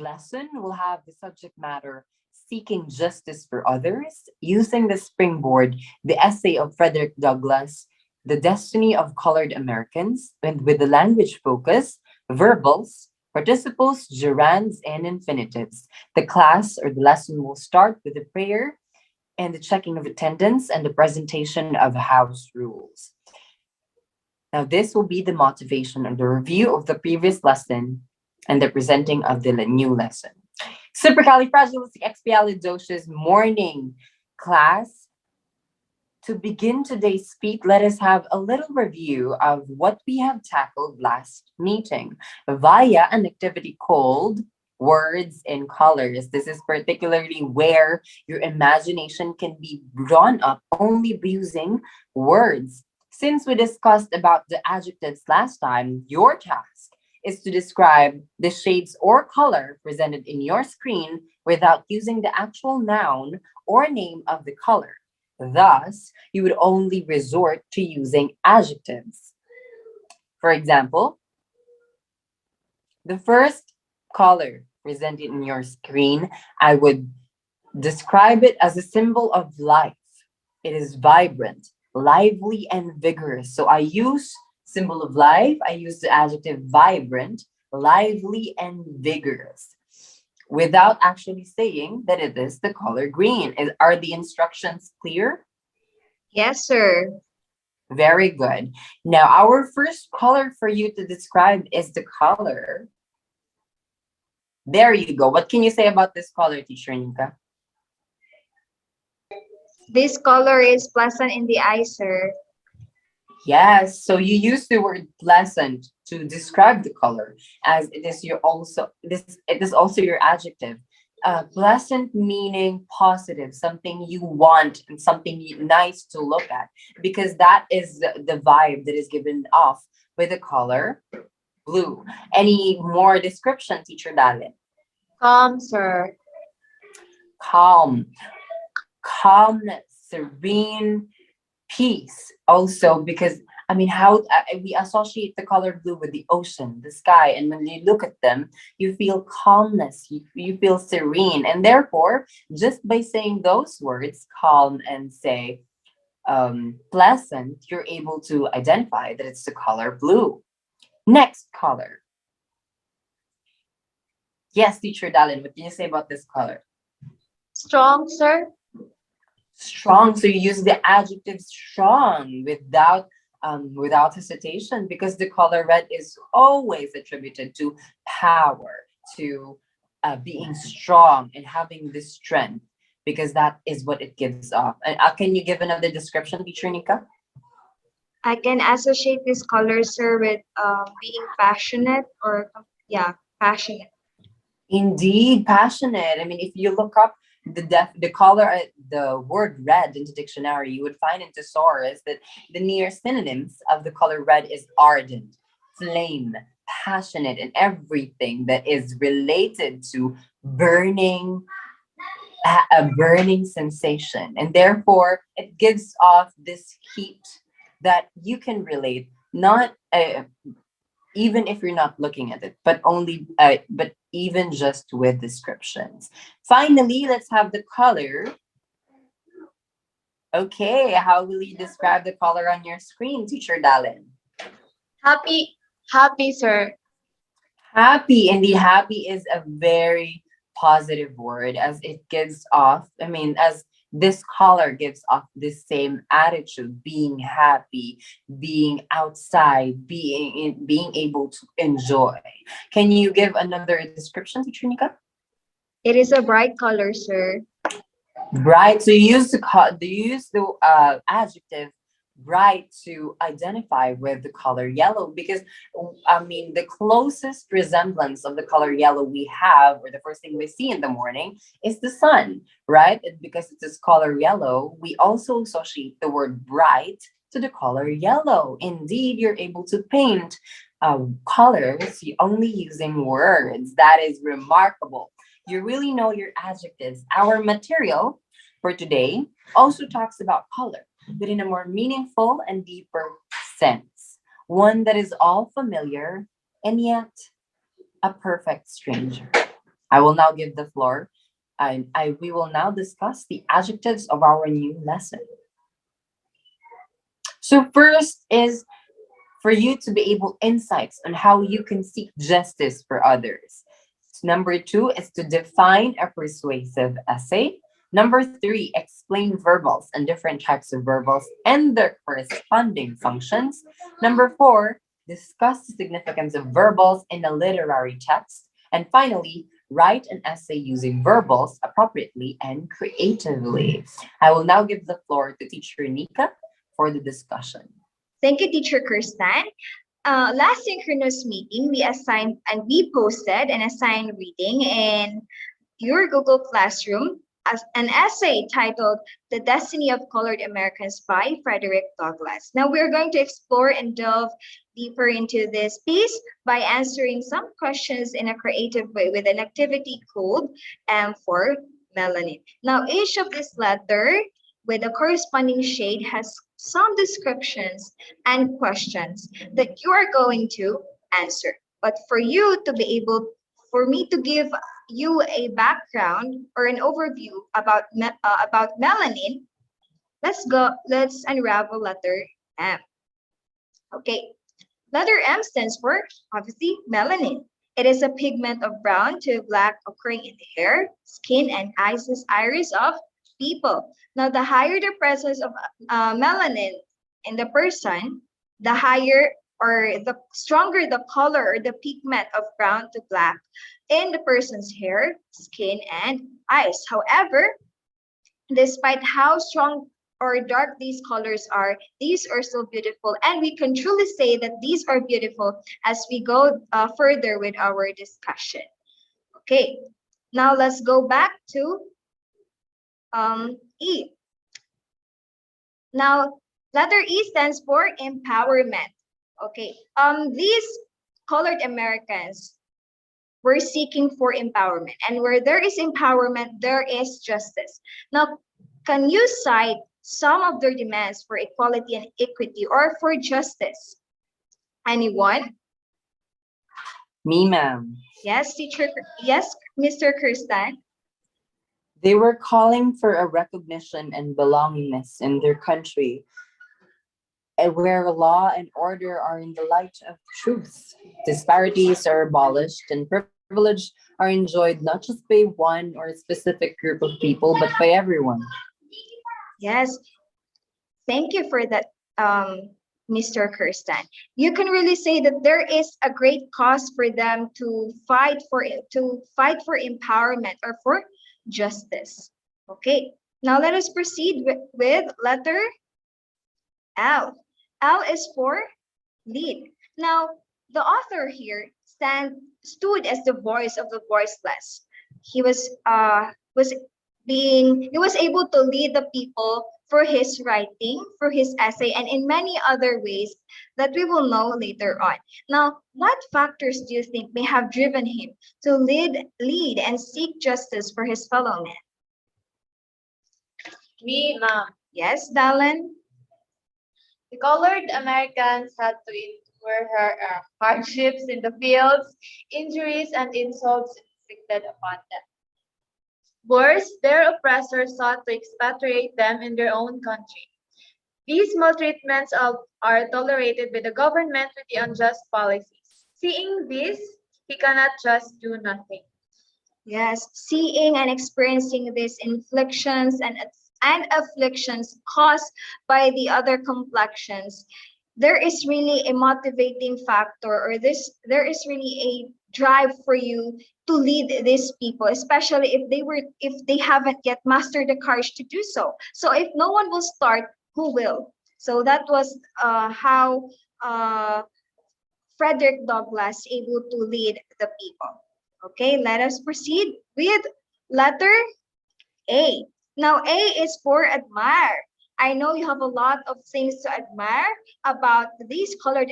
lesson will have the subject matter Seeking Justice for Others, using the springboard, the essay of Frederick Douglass, The Destiny of Colored Americans, and with the language focus, verbals, participles, gerunds, and infinitives. The class or the lesson will start with a prayer and the checking of attendance and the presentation of house rules. Now, this will be the motivation of the review of the previous lesson and the presenting of the new lesson. Supercalifragilisticexpialidocious morning class. To begin today's speak, let us have a little review of what we have tackled last meeting via an activity called Words and Colors. This is particularly where your imagination can be drawn up only using words. Since we discussed about the adjectives last time, your task is to describe the shades or color presented in your screen without using the actual noun or name of the color. Thus, you would only resort to using adjectives. For example, the first color presented in your screen, I would describe it as a symbol of life. It is vibrant, lively, and vigorous. So I use symbol of life, I use the adjective vibrant, lively, and vigorous without actually saying that it is the color green. Are the instructions clear? Yes, sir. Very good. Now, our first color for you to describe is the color. There you go. What can you say about this color, Teacher Nika? This color is pleasant in the eye, sir. Yes, so you use the word pleasant to describe the color, as it is your also this it is also your adjective. Pleasant meaning positive, something you want and something nice to look at, because that is the vibe that is given off with the color blue. Any more description, Teacher Dalin? Calm, sir. Calm, calmness, serene, peace. Also, because I mean, how we associate the color blue with the ocean, the sky, and when you look at them, you feel calmness, you feel serene, and therefore, just by saying those words, calm and say pleasant, you're able to identify that it's the color blue. Next color. Yes, Teacher Dalin, what can you say about this color? Strong, sir. Strong. So you use the adjective strong without hesitation, because the color red is always attributed to power, to being strong and having this strength, because that is what it gives off. And can you give another description, Teacher Nika? I can associate this color, sir, with being passionate or, yeah, passionate. Indeed, passionate. I mean, if you look up the color, the word red into dictionary, you would find in thesaurus that the near synonyms of the color red is ardent, flame, passionate, and everything that is related to burning, a burning sensation. And therefore, it gives off this heat that you can relate, not even if you're not looking at it, but only but even just with descriptions. Finally, let's have the color. Okay, how will you describe the color on your screen, Teacher Dalin? Happy, happy, sir. Happy. Indeed, happy is a very positive word, as it gives off, I mean, as this color gives off the same attitude, being happy, being outside, being able to enjoy. Can you give another description, Teacher Nika? It is a bright color, sir. Bright. So you use the adjective bright to identify with the color yellow, because I mean, the closest resemblance of the color yellow we have, or the first thing we see in the morning, is the sun, right? And because it's this color yellow, we also associate the word bright to the color yellow. Indeed, you're able to paint colors only using words. That is remarkable. You really know your adjectives. Our material for today also talks about color, but in a more meaningful and deeper sense, one that is all familiar and yet a perfect stranger. I will now give the floor. We will now discuss the adjectives of our new lesson. So first is for you to be able insights on how you can seek justice for others. Number two is to define a persuasive essay. Number three, explain verbals and different types of verbals and their corresponding functions. Number four, discuss the significance of verbals in a literary text. And finally, write an essay using verbals appropriately and creatively. I will now give the floor to teacher Nika for the discussion. Thank you, Teacher Kirsten. Last synchronous meeting, we assigned and we posted an assigned reading in your Google Classroom as an essay titled The Destiny of Colored Americans by Frederick Douglass. Now we're going to explore and delve deeper into this piece by answering some questions in a creative way with an activity called M for melanin. Now each of this letter with a corresponding shade has some descriptions and questions that you are going to answer. But for you to be able, for me to give you a background or an overview about melanin, let's unravel letter M. Okay, letter M stands for obviously melanin. It is a pigment of brown to black occurring in the hair, skin, and iris of people. Now, the higher the presence of melanin in the person, the higher or the stronger the color or the pigment of brown to black in the person's hair, skin, and eyes. However, despite how strong or dark these colors are, these are still beautiful. And we can truly say that these are beautiful as we go further with our discussion. Okay, now let's go back to E. Now, letter E stands for empowerment. Okay, these colored Americans were seeking for empowerment, and where there is empowerment, there is justice. Now, can you cite some of their demands for equality and equity or for justice? Anyone? Me, ma'am. Yes, teacher. Yes, Mr. Kirsten. They were calling for a recognition and belongingness in their country, where law and order are in the light of truth. Disparities are abolished and privilege are enjoyed not just by one or a specific group of people, but by everyone. Yes, thank you for that, Mr. Kirsten. You can really say that there is a great cause for them to fight for empowerment or for justice. Okay, now let us proceed with letter L. L is for lead. Now, the author here stood as the voice of the voiceless. He was able to lead the people for his writing, for his essay, and in many other ways that we will know later on. Now, what factors do you think may have driven him to lead and seek justice for his fellow men? Me, ma'am. Yes, Dallin? The colored Americans had to endure hardships in the fields, injuries, and insults inflicted upon them. Worse, their oppressors sought to expatriate them in their own country. These maltreatments are tolerated by the government with the unjust policies. Seeing this, he cannot just do nothing. Yes, seeing and experiencing these inflictions and afflictions caused by the other complexions, there is really a motivating factor, or there is really a drive for you to lead these people, especially if they haven't yet mastered the courage to do so. So if no one will start, who will? So that was how Frederick Douglass able to lead the people. Okay, let us proceed with letter A. Now, A is for admire. I know you have a lot of things to admire about these colored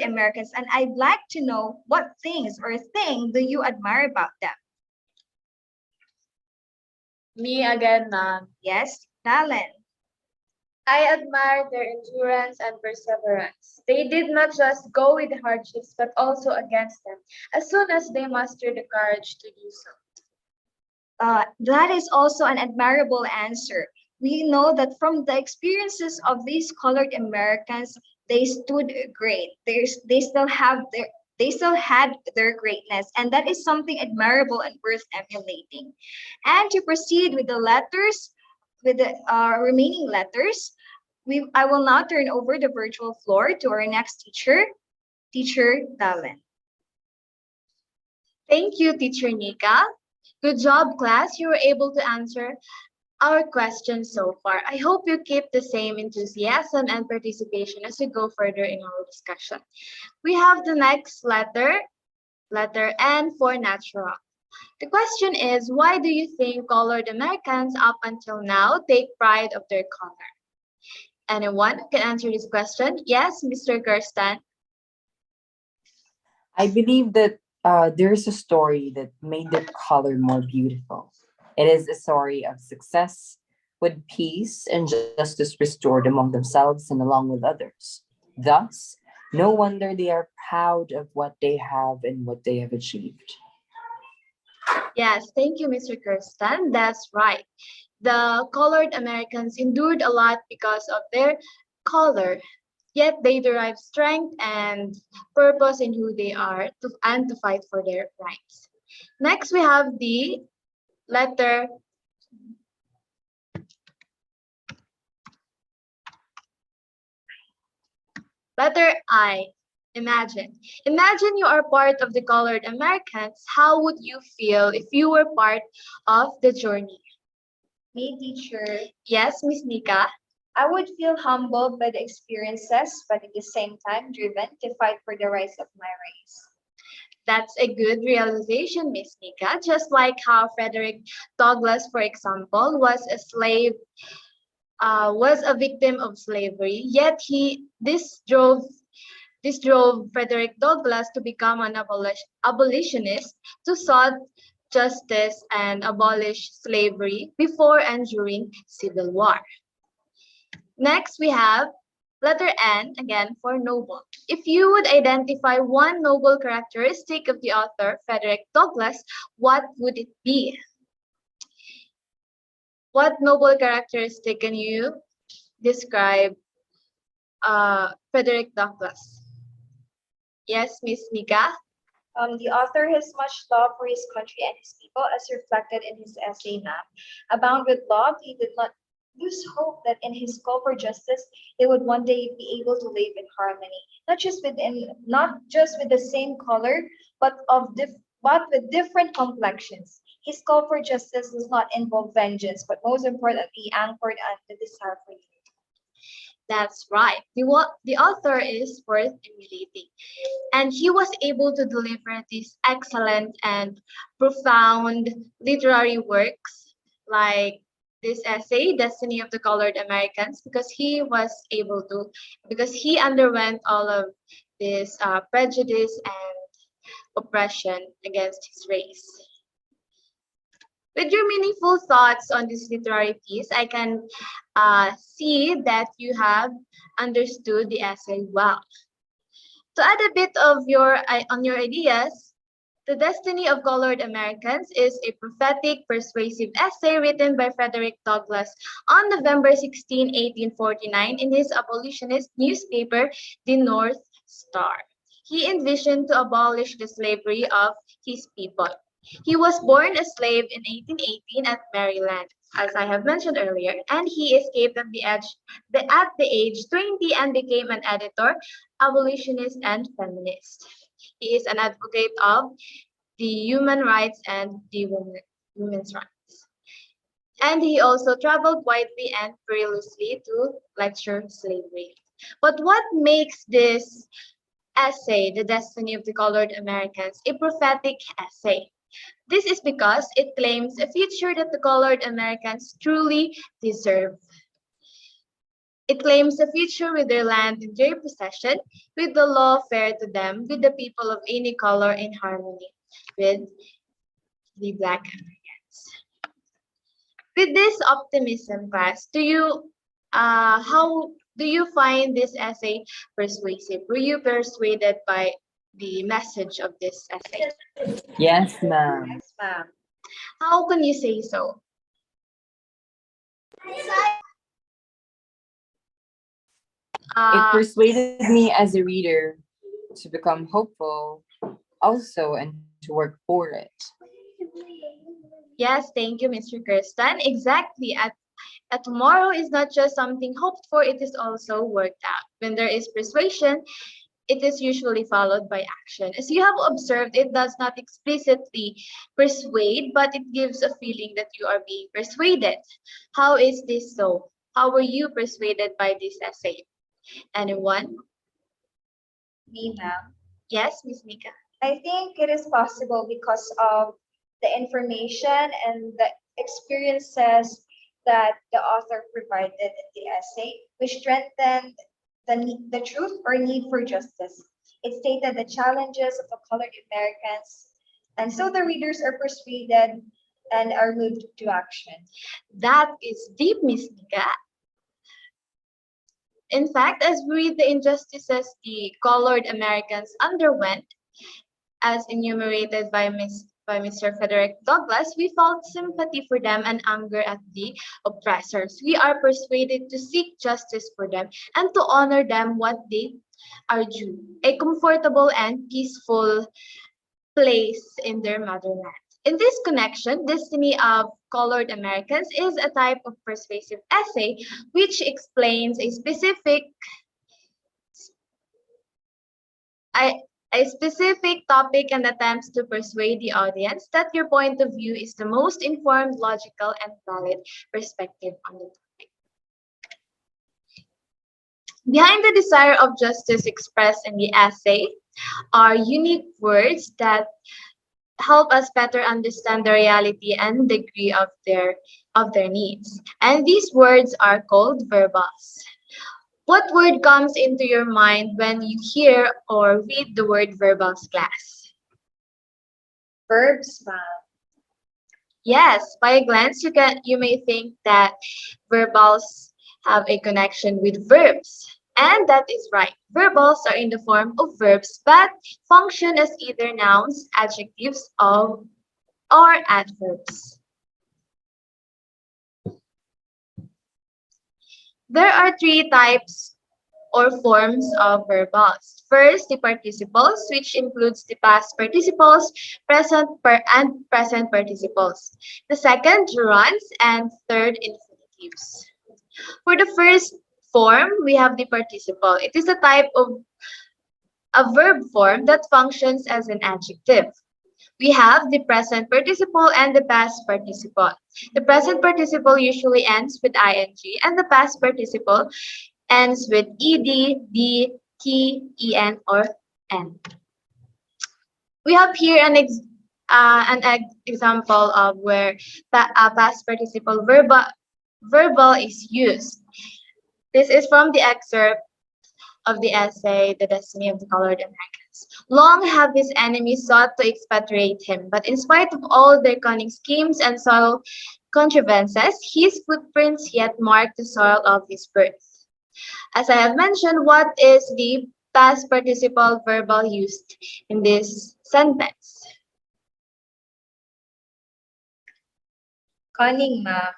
Americans, and I'd like to know what things or thing do you admire about them? Me again, ma'am. Yes, Dallin. I admire their endurance and perseverance. They did not just go with the hardships, but also against them, as soon as they mustered the courage to do so. That is also an admirable answer. We know that from the experiences of these colored Americans, they stood great. They still had their greatness, and that is something admirable and worth emulating. And to proceed with the letters, with the remaining letters, I will now turn over the virtual floor to our next teacher, Teacher Dalen. Thank you, Teacher Nika. Good job, class. You were able to answer our questions so far. I hope you keep the same enthusiasm and participation as we go further in our discussion. We have the next letter N for natural. The question is, why do you think colored Americans up until now take pride of their color? Anyone can answer this question? Yes, Mr. Gerstan. I believe that there's a story that made their color more beautiful. It is a story of success with peace and justice restored among themselves and along with others. Thus, no wonder they are proud of what they have and what they have achieved. Yes, thank you, Mr. Gerstan. That's right. The colored Americans endured a lot because of their color, yet they derive strength and purpose in who they are and to fight for their rights. Next, we have the letter I. Imagine. Imagine you are part of the colored Americans. How would you feel if you were part of the journey? Me, teacher, Yes, Miss Nika. I would feel humbled by the experiences, but at the same time driven to fight for the rights of my race. That's a good realization, Miss Nika. Just like how Frederick Douglass, for example, was a victim of slavery. Yet this drove Frederick Douglass to become an abolitionist to sought justice and abolish slavery before and during Civil War. Next, we have letter N, again for noble. If you would identify one noble characteristic of the author, Frederick Douglass, what would it be? What noble characteristic can you describe Frederick Douglass? Yes, Miss Nika? The author has much love for his country and his people, as reflected in his essay Map. Abound with love, he did not lose hope that in his call for justice, he would one day be able to live in harmony, not just with the same color, but but with different complexions. His call for justice does not involve vengeance, but most importantly, anchored on the desire for unity. That's right. The author is worth emulating. And he was able to deliver these excellent and profound literary works like this essay, Destiny of the Colored Americans, because he underwent all of this prejudice and oppression against his race. With your meaningful thoughts on this literary piece, I can see that you have understood the essay well. To add a bit of your ideas, The Destiny of Colored Americans is a prophetic, persuasive essay written by Frederick Douglass on November 16, 1849 in his abolitionist newspaper, The North Star. He envisioned to abolish the slavery of his people. He was born a slave in 1818 at Maryland, as I have mentioned earlier, and he escaped at the age 20 and became an editor, abolitionist, and feminist. He is an advocate of the human rights and the women's rights. And he also traveled widely and perilously to lecture slavery. But what makes this essay, The Destiny of the Colored Americans, a prophetic essay? This is because it claims a future that the colored Americans truly deserve. It claims a future with their land in their possession, with the law fair to them, with the people of any color in harmony with the Black Americans. With this optimism, class, do you How do you find this essay persuasive? Were you persuaded by the message of this essay? Yes, ma'am. Yes, ma'am. How can you say so? It Uh, persuaded me as a reader to become hopeful also and to work for it. yes, thank you, Mr. Kirsten. Exactly. A tomorrow is not just something hoped for, it is also worked out. When there is persuasion, it is usually followed by action. As you have observed, it does not explicitly persuade, but it gives a feeling that you are being persuaded. How is this so? How were you persuaded by this essay? Anyone? Me, ma'am. Yes, Miss Mika. I think it is possible because of the information and the experiences that the author provided in the essay, which strengthened the truth or need for justice. It stated the challenges of the colored Americans, and so the readers are persuaded and are moved to action. That is deep, Miss Mika. In fact, as we read the injustices the colored Americans underwent, as enumerated by Mr. Frederick Douglass, we felt sympathy for them and anger at the oppressors. We are persuaded to seek justice for them and to honor them what they are due, a comfortable and peaceful place in their motherland. In this connection, Destiny of Colored Americans is a type of persuasive essay which explains a, a specific topic and attempts to persuade the audience that your point of view is the most informed, logical, and valid perspective on the topic. Behind the desire of justice expressed in the essay are unique words that help us better understand the reality and degree of their needs. And these words are called verbals. What word comes into your mind when you hear or read the word verbals, class? Verbs, ma'am. Yes, by a glance you may think that verbals have a connection with verbs. And that is right. Verbals are in the form of verbs but function as either nouns, adjectives, or adverbs. There are three types or forms of verbals. First, the participles, which includes the past participles, and present participles. The second, gerunds, and third, infinitives. For the first form, we have the participle. It is a type of a verb form that functions as an adjective. We have the present participle and the past participle. The present participle usually ends with ing, and the past participle ends with ed, d, t, en, or n. We have here example of where a past participle verbal is used. This is from the excerpt of the essay, The Destiny of the Colored Americans. Long have his enemies sought to expatriate him, but in spite of all their cunning schemes and subtle contrivances, his footprints yet mark the soil of his birth. As I have mentioned, what is the past participle verbal used in this sentence? Cunning, ma'am.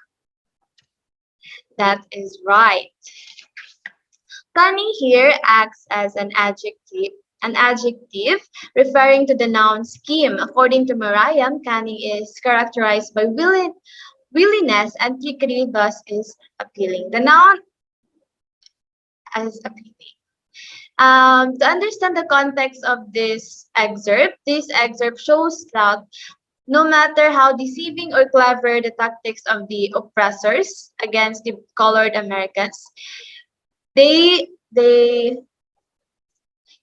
That is right. Cunning here acts as an adjective referring to the noun scheme. According to Merriam, cunning is characterized by willingness and trickery, thus is appealing. The noun as appealing. To understand the context of this excerpt shows that no matter how deceiving or clever the tactics of the oppressors against the colored Americans, they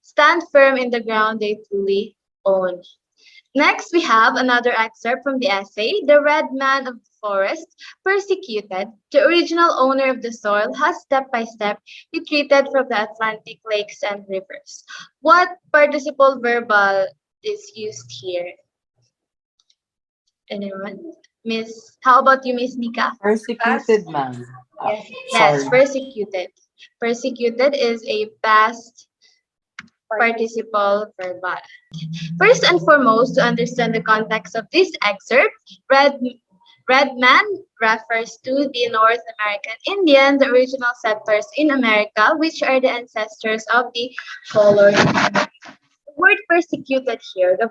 stand firm in the ground they truly own. Next, we have another excerpt from the essay. The red man of the forest, persecuted, the original owner of the soil, has step by step retreated from the Atlantic lakes and rivers. What participle verbal is used here? Anyone? How about you, Miss Nika? Persecuted, ma'am. Yes, Sorry. persecuted. Persecuted is a past participle verbal. First and foremost, to understand the context of this excerpt, red man refers to the North American Indian, the original settlers in America, which are the ancestors of the colored Americans. The word persecuted here, the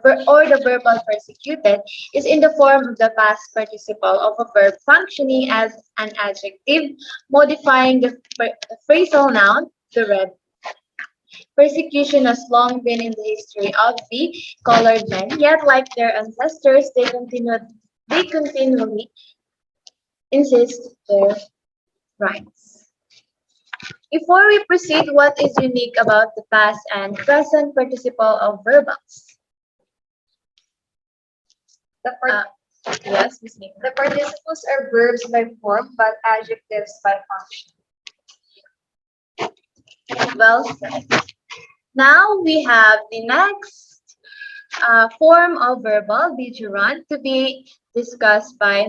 verbal persecuted, is in the form of the past participle of a verb functioning as an adjective, modifying the phrasal noun, the red. Persecution has long been in the history of the colored men, yet like their ancestors, they continually insist their rights. Before we proceed, what is unique about the past and present participle of verbals? The, part- Yes, Ms. Nika. the participles are verbs by form, but adjectives by function. Well said. Now we have the next form of verbal, the gerund, to be discussed by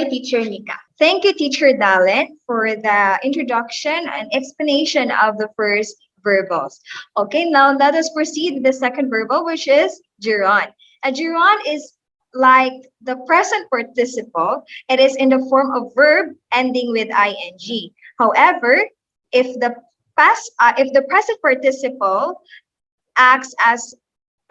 teacher Nika. Thank you, Teacher Dalen, for the introduction and explanation of the first verbals. Okay, now let us proceed with the second verbal, which is gerund. A gerund is like the present participle. It is in the form of verb ending with ing. However, if if the present participle acts as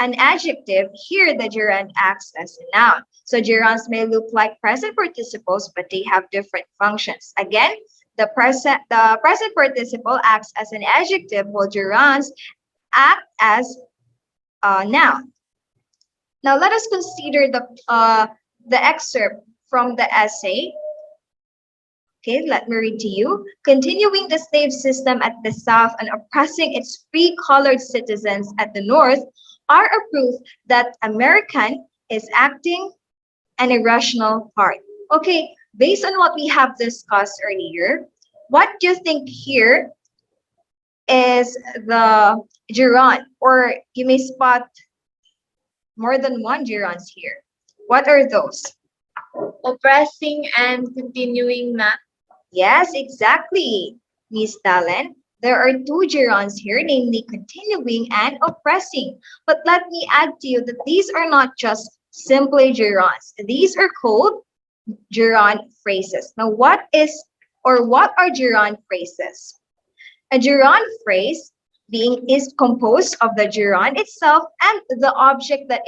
an adjective, here the gerund acts as a noun. So gerunds may look like present participles, but they have different functions. Again, the present participle acts as an adjective, while gerunds act as a noun. Now let us consider the excerpt from the essay. Okay, let me read to you. Continuing the slave system at the South and oppressing its free colored citizens at the North are a proof that American is acting an irrational part. Okay, based on what we have discussed earlier, what do you think here is the gerund? Or you may spot more than one gerunds here. What are those? Oppressing and continuing na. Yes, exactly, Miss Dalen. There are two gerunds here, namely continuing and oppressing. But let me add to you that these are not just simply gerunds. These are called gerund phrases. Now, what are gerund phrases? A gerund phrase is composed of the gerund itself and the object that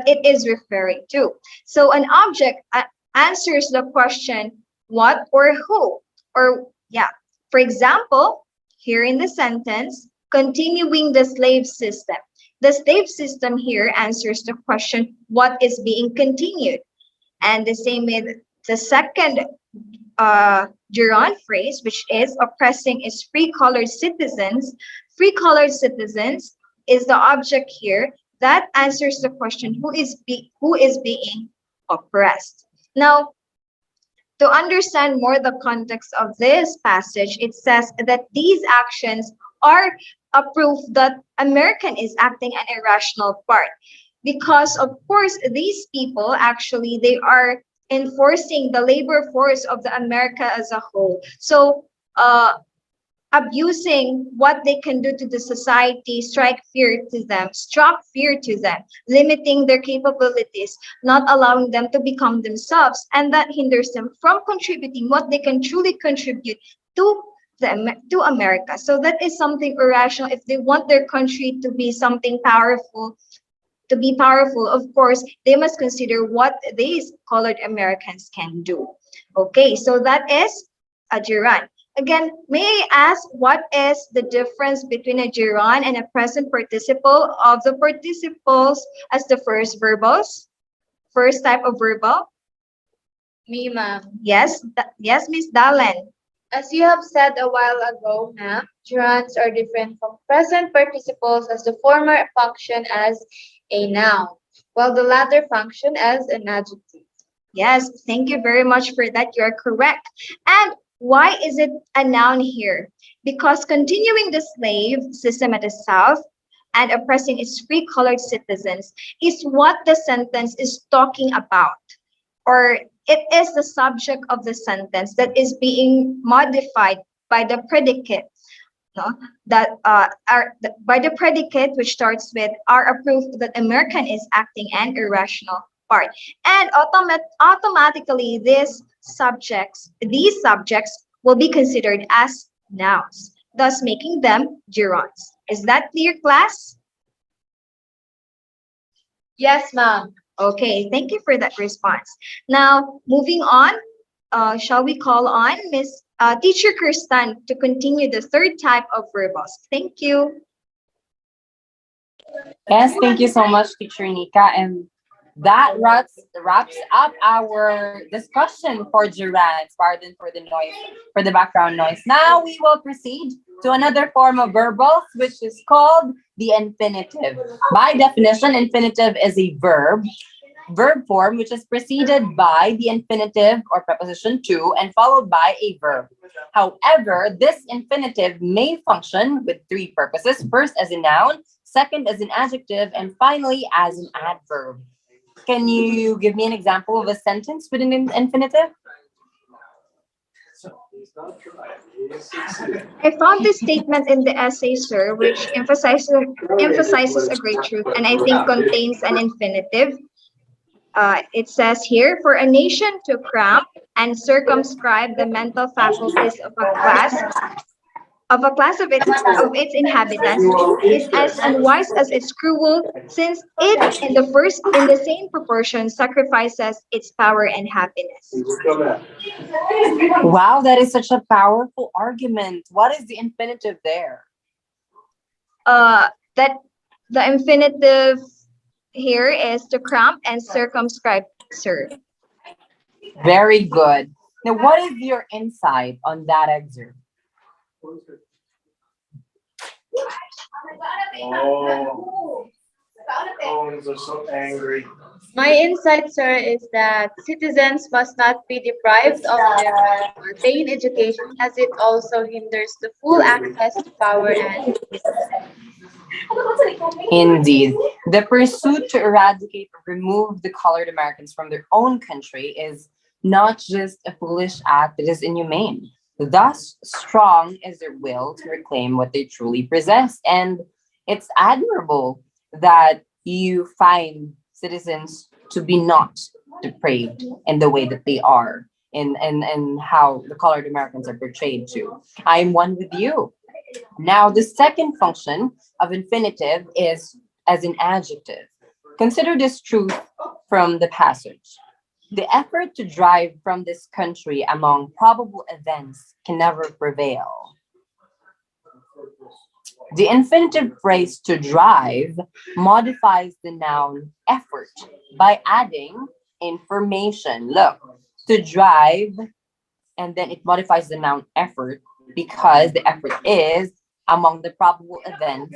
it is referring to. So an object answers the question what or who, or yeah. For example, here in the sentence, continuing the slave system. The slave system here answers the question what is being continued. And the same with the second gerund phrase, which is oppressing its free colored citizens. Free colored citizens is the object here that answers the question who is being oppressed. Now, to understand more the context of this passage, it says that these actions are a proof that American is acting an irrational part. Because of course, these people actually, they are enforcing the labor force of the America as a whole. So abusing what they can do to the society, struck fear to them, limiting their capabilities, not allowing them to become themselves, and that hinders them from contributing what they can truly contribute to America. So that is something irrational. If they want their country to be something powerful, of course, they must consider what these colored Americans can do. Okay, so that is a gerund. Again, may I ask what is the difference between a gerund and a present participle of the participles as the first type of verbal? Me, ma'am. Yes, yes, Miss Dalen. As you have said a while ago, ma'am, gerunds are different from present participles as the former function as a noun, while the latter function as an adjective. Yes, thank you very much for that. You are correct. And why is it a noun here? Because continuing the slave system at the South and oppressing its free colored citizens is what the sentence is talking about. Or it is the subject of the sentence that is being modified by the predicate, no? By the predicate which starts with are a proof that American is acting an irrational part. And automatically these subjects will be considered as nouns, thus making them gerunds. Is that clear, class? Yes, ma'am. Okay, thank you for that response. Now, moving on, shall we call on Miss Teacher Kirsten to continue the third type of verbals? Thank you. Yes, thank you so much, Teacher Nika. And that wraps up our discussion for gerunds. Pardon for the noise, for the background noise. Now we will proceed to another form of verbals, which is called the infinitive. By definition, infinitive is a verb form which is preceded by the infinitive or preposition to and followed by a verb. However, this infinitive may function with three purposes. First, as a noun, second, as an adjective, and finally, as an adverb. Can you give me an example of a sentence with an infinitive? I found this statement in the essay, sir, which emphasizes a great truth, and I think contains an infinitive. It says here, for a nation to cramp and circumscribe the mental faculties of its inhabitants is as unwise as it's cruel, since it in the same proportion sacrifices its power and happiness. Wow, that is such a powerful argument. What is the infinitive there? That the infinitive here is to cramp and circumscribe, sir. Very good. Now, what is your insight on that excerpt? They're so angry. My insight, sir, is that citizens must not be deprived of their plain education, as it also hinders the full access to power and Indeed. The pursuit to eradicate or remove the colored Americans from their own country is not just a foolish act, it is inhumane. Thus, strong is their will to reclaim what they truly possess. And it's admirable that you find citizens to be not depraved in the way that they are, and how the colored Americans are portrayed to. I'm one with you. Now, the second function of infinitive is as an adjective. Consider this truth from the passage. The effort to drive from this country among probable events can never prevail. The infinitive phrase to drive modifies the noun effort by adding information. Look, to drive, and then it modifies the noun effort because the effort is among the probable events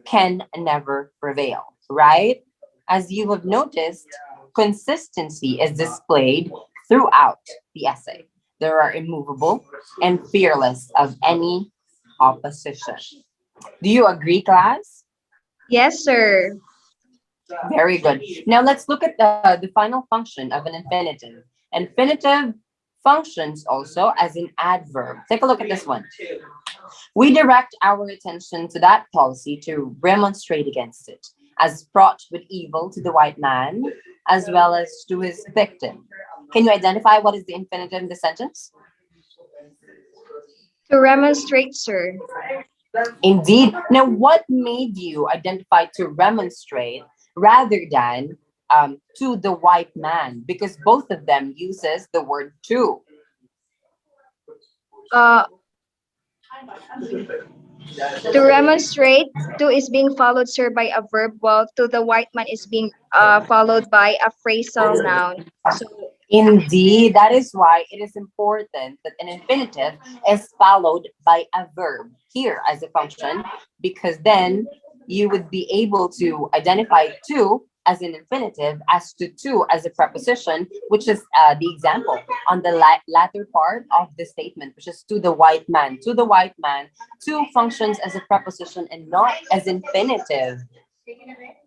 can never prevail, right? As you have noticed, consistency is displayed throughout the essay. There are immovable and fearless of any opposition. Do you agree, class? Yes, sir. Very good. Now let's look at the final function of an infinitive. Infinitive functions also as an adverb. Take a look at this one. We direct our attention to that policy to remonstrate against it, as fraught with evil to the white man, as well as to his victim. Can you identify what is the infinitive in the sentence? To remonstrate, sir. Indeed. Now, what made you identify to remonstrate rather than to the white man? Because both of them uses the word to. Uh, to remonstrate, to is being followed, sir, by a verb, while to the white man is being followed by a phrasal noun. So Indeed, that is why it is important that an infinitive is followed by a verb here as a function, because then you would be able to identify to as an infinitive as to as a preposition, which is the example on the latter part of the statement, which is to the white man. To the white man, to functions as a preposition and not as infinitive.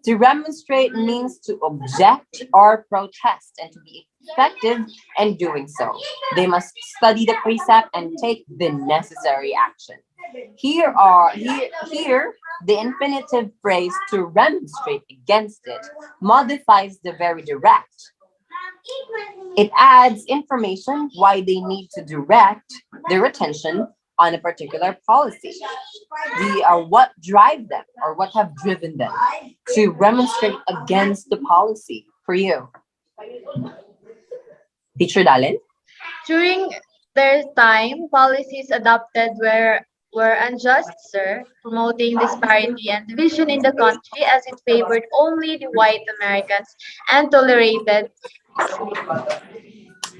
To remonstrate means to object or protest and to be effective in doing so. They must study the precept and take the necessary action. Here the infinitive phrase to remonstrate against it modifies the very direct. It adds information why they need to direct their attention on a particular policy. What drive them or what have driven them to remonstrate against the policy for you, Teacher Dalin? During their time, policies adopted were unjust, sir, promoting disparity and division in the country as it favored only the white Americans and tolerated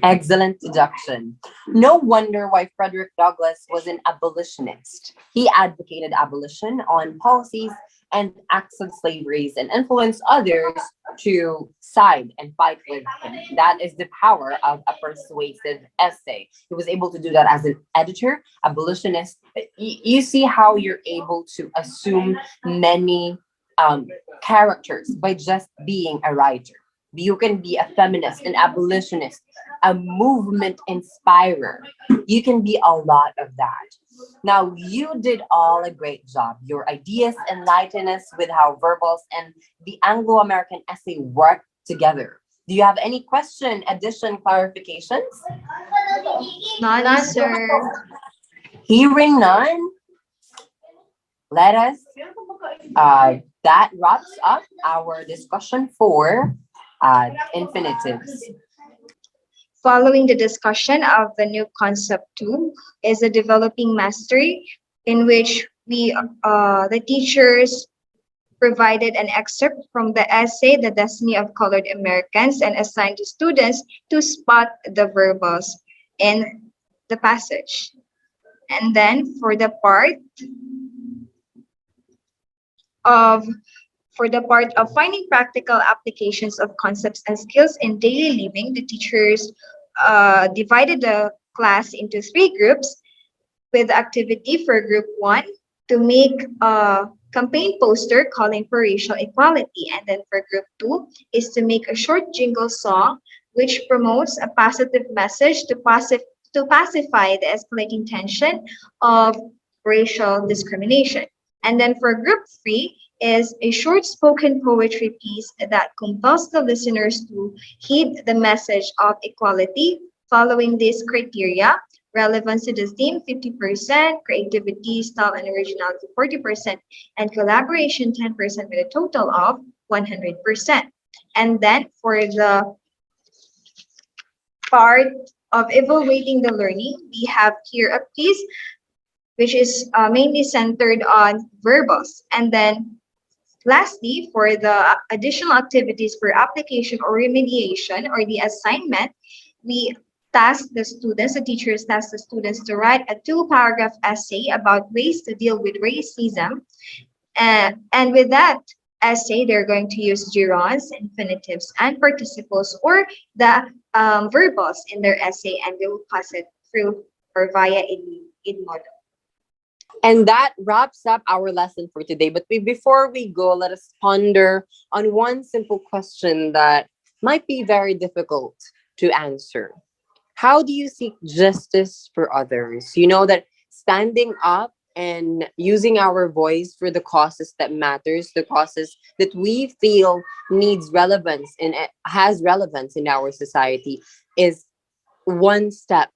Excellent deduction. No wonder why Frederick Douglass was an abolitionist. He advocated abolition on policies and acts of slavery and influenced others to side and fight with him. That is the power of a persuasive essay. He was able to do that as an editor, abolitionist. You see how you're able to assume many characters by just being a writer. You can be a feminist, an abolitionist, a movement inspirer. You can be a lot of that. Now, you did all a great job. Your ideas enlighten us with how verbals and the Anglo American essay work together. Do you have any question, addition, clarifications? None, none. sir. Hearing none, let us, that wraps up our discussion for infinitives. Following the discussion of the new concept two is the developing mastery, in which the teachers provided an excerpt from the essay The Destiny of Colored Americans and assigned to students to spot the verbals in the passage. And then of for the part of finding practical applications of concepts and skills in daily living, the teachers divided the class into three groups with activity for group one to make a campaign poster calling for racial equality. And then for group two is to make a short jingle song which promotes a positive message to pacify the escalating tension of racial discrimination. And then for group three is a short spoken poetry piece that compels the listeners to heed the message of equality following these criteria: relevance to the theme 50%, creativity, style, and originality 40%, and collaboration 10% with a total of 100%. And then for the part of evaluating the learning, we have here a piece which is mainly centered on verbals. And then lastly, for the additional activities for application or remediation or the assignment, we the teachers task the students to write a two-paragraph essay about ways to deal with racism. And with that essay, they're going to use gerunds, infinitives, and participles or the verbals in their essay, and they will pass it through or via Edmodo. And that wraps up our lesson for today. But before we go, let us ponder on one simple question that might be very difficult to answer. How do you seek justice for others? You know that standing up and using our voice for the causes that matters, the causes that we feel needs relevance and has relevance in our society is one step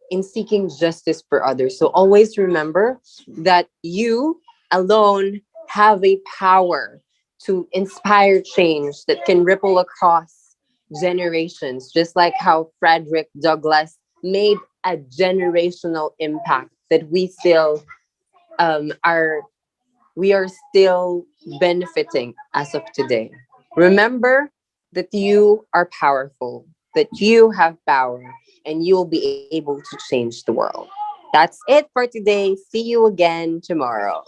in seeking justice for others. So always remember that you alone have a power to inspire change that can ripple across generations, just like how Frederick Douglass made a generational impact that are we are still benefiting as of today. Remember that you are powerful, that you have power, and you will be able to change the world. That's it for today. See you again tomorrow.